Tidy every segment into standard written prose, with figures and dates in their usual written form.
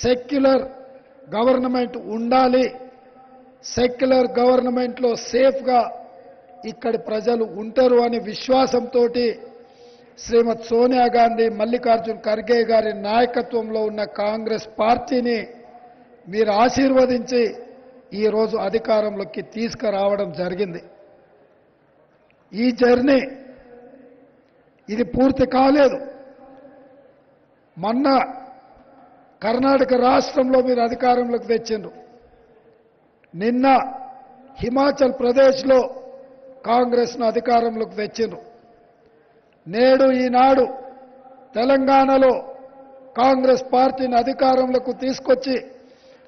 Secular government ఉండాలి, secular గవర్నమెంట్లో సేఫ్గా ఇక్కడి ప్రజలు ఉంటారు అనే విశ్వాసంతో శ్రీమతి సోనియా గాంధీ, మల్లికార్జున్ ఖర్గే గారి నాయకత్వంలో ఉన్న కాంగ్రెస్ పార్టీని మీరు ఆశీర్వదించి ఈరోజు అధికారంలోకి తీసుకురావడం జరిగింది. ఈ జర్నీ ఇది పూర్తి కాలేదు. మొన్న కర్ణాటక రాష్ట్రంలో మీరు అధికారంలోకి తెచ్చిండ్రు. నిన్న హిమాచల్ ప్రదేశ్లో కాంగ్రెస్ను అధికారంలోకి తెచ్చిండ్రు. నేడు ఈనాడు తెలంగాణలో కాంగ్రెస్ పార్టీని అధికారంలోకి తీసుకొచ్చి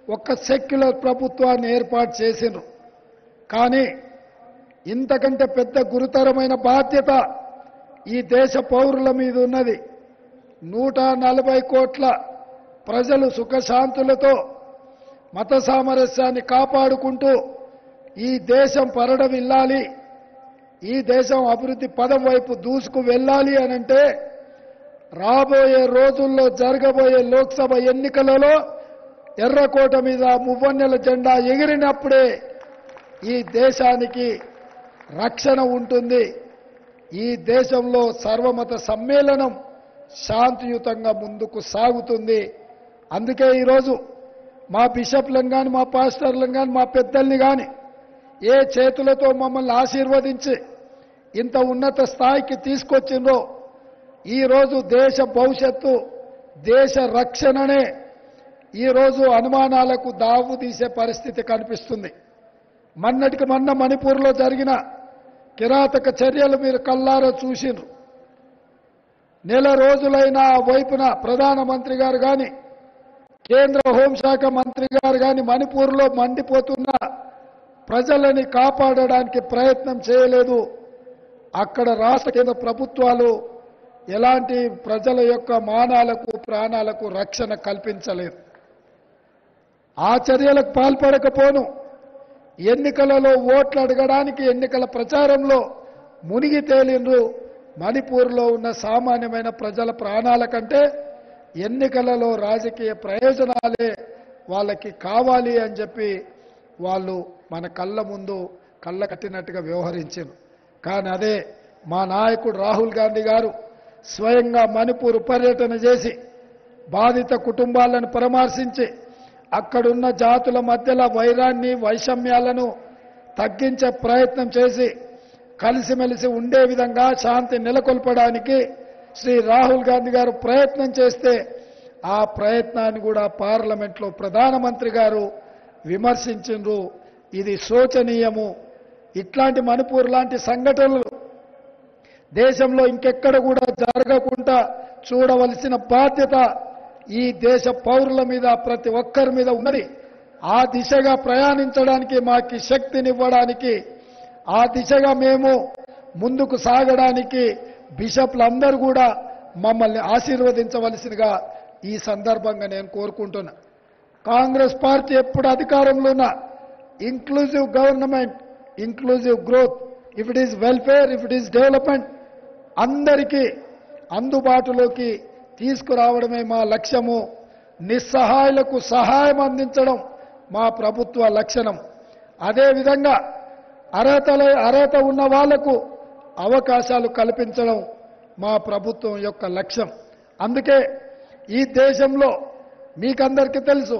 ఒక సెక్యులర్ ప్రభుత్వాన్ని ఏర్పాటు చేసిండ్రు. కానీ ఇంతకంటే పెద్ద గురుతరమైన బాధ్యత ఈ దేశ పౌరుల మీద ఉన్నది. 140 కోట్ల ప్రజలు సుఖశాంతులతో మత సామరస్యాన్ని కాపాడుకుంటూ ఈ దేశం పరడవిల్లాలి, ఈ దేశం అభివృద్ధి పదం వైపు దూసుకు వెళ్ళాలి అనంటే రాబోయే రోజుల్లో జరగబోయే లోక్సభ ఎన్నికలలో ఎర్రకోట మీద మువ్వన్నెల జెండా ఎగిరినప్పుడే ఈ దేశానికి రక్షణ ఉంటుంది. ఈ దేశంలో సర్వమత సమ్మేళనం శాంతియుతంగా ముందుకు సాగుతుంది. అందుకే ఈరోజు మా బిషప్లను కానీ, మా పాస్టర్లను కానీ, మా పెద్దల్ని కానీ ఏ చేతులతో మమ్మల్ని ఆశీర్వదించి ఇంత ఉన్నత స్థాయికి తీసుకొచ్చిండ్రో, ఈరోజు దేశ భవిష్యత్తు, దేశ రక్షణనే ఈరోజు అనుమానాలకు దావు తీసే పరిస్థితి కనిపిస్తుంది. మొన్నటికి మొన్న మణిపూర్లో జరిగిన కిరాతక చర్యలు మీరు కల్లారా చూసిండ్రు. నెల రోజులైన వైపున ప్రధానమంత్రి గారు కానీ, కేంద్ర హోంశాఖ మంత్రి గారు కానీ మణిపూర్లో మండిపోతున్న ప్రజలని కాపాడడానికి ప్రయత్నం చేయలేదు. అక్కడ రాష్ట్ర కేంద్ర ప్రభుత్వాలు ఎలాంటి ప్రజల యొక్క మానాలకు, ప్రాణాలకు రక్షణ కల్పించలేదు. ఆ చర్యలకు పాల్పడకపోను ఎన్నికలలో ఓట్లు అడగడానికి, ఎన్నికల ప్రచారంలో మునిగి తేలిండ్రు. మణిపూర్లో ఉన్న సామాన్యమైన ప్రజల ప్రాణాల కంటే ఎన్నికలలో రాజకీయ ప్రయోజనాలే వాళ్ళకి కావాలి అని చెప్పి వాళ్ళు మన కళ్ళ ముందు కళ్ళ కట్టినట్టుగా వ్యవహరించారు. కానీ అదే మా నాయకుడు రాహుల్ గాంధీ గారు స్వయంగా మణిపూర్ పర్యటన చేసి బాధిత కుటుంబాలను పరామర్శించి అక్కడున్న జాతుల మధ్యలో వైరాన్ని, వైషమ్యాలను తగ్గించే ప్రయత్నం చేసి కలిసిమెలిసి ఉండే విధంగా శాంతి నెలకొల్పడానికి శ్రీ రాహుల్ గాంధీ గారు ప్రయత్నం చేస్తే ఆ ప్రయత్నాన్ని కూడా పార్లమెంట్లో ప్రధానమంత్రి గారు విమర్శించిండ్రు. ఇది శోచనీయము. ఇట్లాంటి మణిపూర్ లాంటి సంఘటనలు దేశంలో ఇంకెక్కడ కూడా జరగకుండా చూడవలసిన బాధ్యత ఈ దేశ పౌరుల మీద, ప్రతి ఒక్కరి మీద ఉన్నది. ఆ దిశగా ప్రయాణించడానికి, మాకి శక్తినివ్వడానికి, ఆ దిశగా మేము ముందుకు సాగడానికి బిషప్లందరూ కూడా మమ్మల్ని ఆశీర్వదించవలసినగా ఈ సందర్భంగా నేను కోరుకుంటున్నా. కాంగ్రెస్ పార్టీ ఎప్పుడు అధికారంలో ఉన్న inclusive government, inclusive growth, if it is welfare, if it is development, అందరికీ అందుబాటులోకి తీసుకురావడమే మా లక్ష్యము. నిస్సహాయులకు సహాయం అందించడం మా ప్రభుత్వ లక్షణం. అదేవిధంగా అర్హత ఉన్న వాళ్లకు అవకాశాలు కల్పించడం మా ప్రభుత్వం యొక్క లక్ష్యం. అందుకే ఈ దేశంలో మీకందరికీ తెలుసు,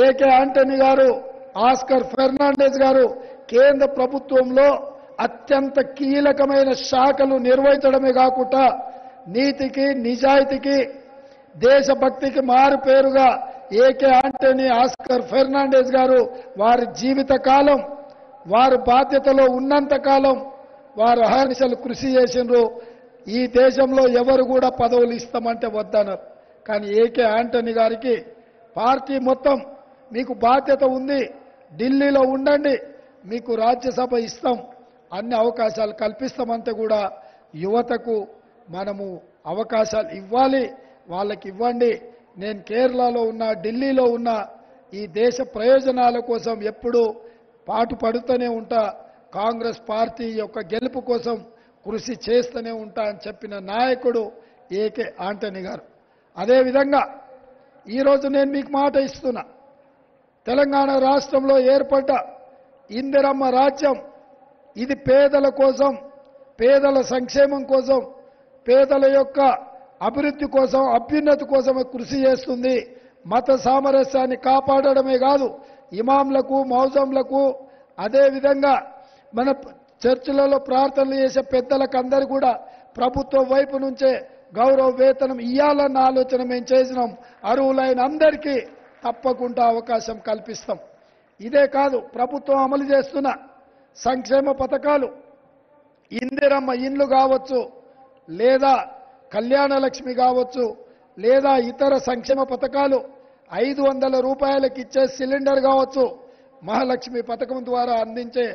ఏకే ఆంటనీ గారు, ఆస్కర్ ఫెర్నాండెస్ గారు కేంద్ర ప్రభుత్వంలో అత్యంత కీలకమైన శాఖలు నిర్వహించడమే కాకుండా నీతికి, నిజాయితీకి, దేశభక్తికి మారుపేరుగా ఏకే ఆంటనీ, ఆస్కర్ ఫెర్నాండెస్ గారు వారి జీవిత కాలం, వారు బాధ్యతలో ఉన్నంత కాలం వారు అహర్నిశలు కృషి చేసిండ్రు. ఈ దేశంలో ఎవరు కూడా పదవులు ఇస్తామంటే వద్దన్నారు. కానీ ఏకే ఆంటనీ గారికి పార్టీ మొత్తం మీకు బాధ్యత ఉంది, ఢిల్లీలో ఉండండి, మీకు రాజ్యసభ ఇస్తాం, అన్ని అవకాశాలు కల్పిస్తామంటే కూడా యువతకు మనము అవకాశాలు ఇవ్వాలి, వాళ్ళకి ఇవ్వండి. నేను కేరళలో ఉన్నా, ఢిల్లీలో ఉన్నా, ఈ దేశ ప్రయోజనాల కోసం ఎప్పుడూ పాటుపడుతూనే ఉంటా. కాంగ్రెస్ పార్టీ యొక్క గెలుపు కోసం కృషి చేస్తూనే ఉంటా అని చెప్పిన నాయకుడు ఏకే ఆంటనీ గారు. అదేవిధంగా ఈరోజు నేను మీకు మాట ఇస్తున్నా, తెలంగాణ రాష్ట్రంలో ఏర్పడ్డ ఇందిరమ్మ రాజ్యం ఇది పేదల కోసం, పేదల సంక్షేమం కోసం, పేదల యొక్క అభివృద్ధి కోసం, అభ్యున్నతి కోసం కృషి చేస్తుంది. మత సామరస్యాన్ని కాపాడడమే కాదు, ఇమాంలకు, మౌజంలకు, అదేవిధంగా మన చర్చిలలో ప్రార్థనలు చేసే పెద్దలకు అందరూ కూడా ప్రభుత్వం వైపు నుంచే గౌరవ వేతనం ఇవ్వాలన్న ఆలోచన మేము చేసినాం. అర్హులైన అందరికీ తప్పకుండా అవకాశం కల్పిస్తాం. ఇదే కాదు, ప్రభుత్వం అమలు చేస్తున్న సంక్షేమ పథకాలు ఇందిరమ్మ ఇండ్లు కావచ్చు, లేదా కళ్యాణ లక్ష్మి కావచ్చు, లేదా ఇతర సంక్షేమ పథకాలు 500 రూపాయలకు ఇచ్చే సిలిండర్ కావచ్చు, మహాలక్ష్మి పథకం ద్వారా అందించే